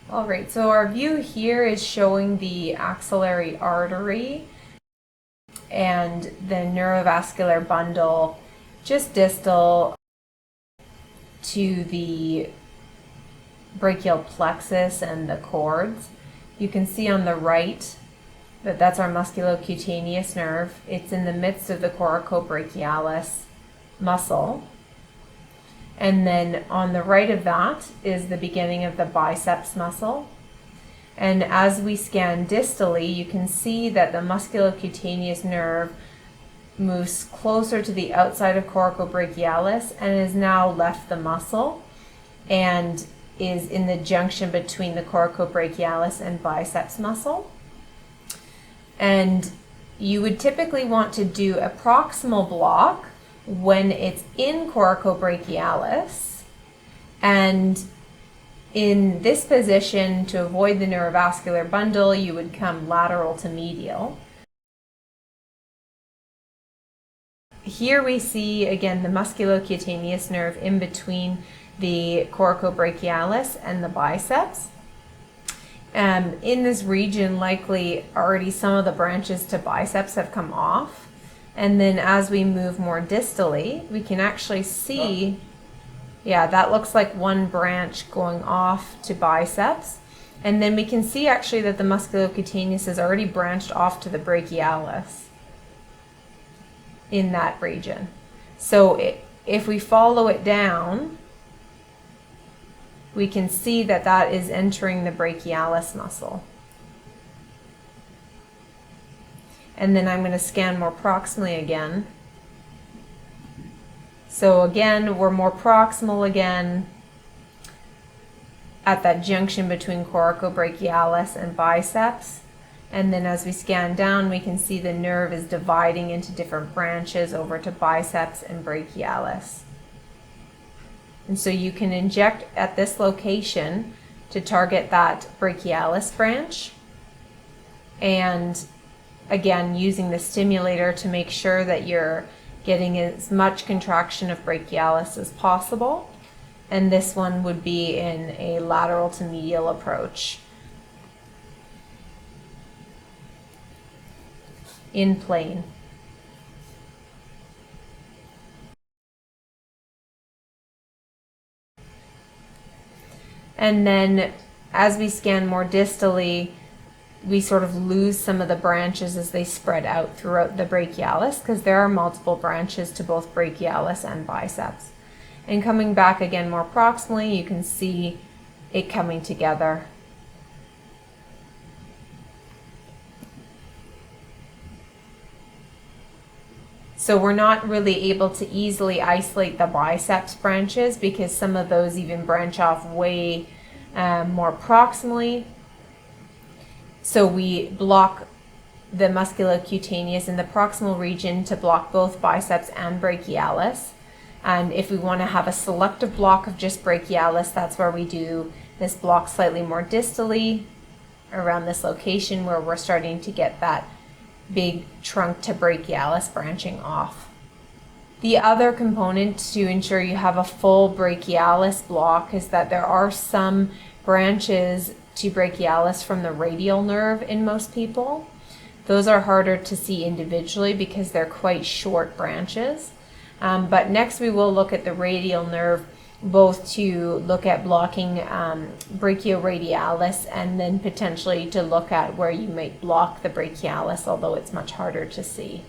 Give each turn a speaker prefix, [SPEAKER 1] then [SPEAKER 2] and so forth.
[SPEAKER 1] All right, so our view here is showing the axillary artery and the neurovascular bundle just distal to the brachial plexus and the cords. You can see on the right that that's our musculocutaneous nerve. It's in the midst of the coracobrachialis muscle. And then on the right of that is the beginning of the biceps muscle. And as we scan distally, you can see that the musculocutaneous nerve moves closer to the outside of coracobrachialis and has now left the muscle and is in the junction between the coracobrachialis and biceps muscle. And you would typically want to do a proximal block when it's in coracobrachialis, and in this position, to avoid the neurovascular bundle, you would come lateral to medial. Here we see again the musculocutaneous nerve in between the coracobrachialis and the biceps. In this region, likely already some of the branches to biceps have come off. And then as we move more distally, we can actually see, yeah, that looks like one branch going off to biceps. And then we can see actually that the musculocutaneous is already branched off to the brachialis in that region. So if we follow it down, we can see that that is entering the brachialis muscle. And then I'm going to scan more proximally again. So again, we're more proximal again at that junction between coracobrachialis and biceps. And then as we scan down, we can see the nerve is dividing into different branches over to biceps and brachialis. And so you can inject at this location to target that brachialis branch. And again, using the stimulator to make sure that you're getting as much contraction of brachialis as possible. And this one would be in a lateral to medial approach. In plane. And then as we scan more distally, we sort of lose some of the branches as they spread out throughout the brachialis, because there are multiple branches to both brachialis and biceps. And coming back again more proximally, you can see it coming together. So we're not really able to easily isolate the biceps branches because some of those even branch off way more proximally. So we block the musculocutaneous in the proximal region to block both biceps and brachialis. And if we want to have a selective block of just brachialis, that's where we do this block slightly more distally around this location where we're starting to get that big trunk to brachialis branching off. The other component to ensure you have a full brachialis block is that there are some branches to brachialis from the radial nerve in most people. Those are harder to see individually because they're quite short branches. But next we will look at the radial nerve, both to look at blocking brachioradialis and then potentially to look at where you might block the brachialis, although it's much harder to see.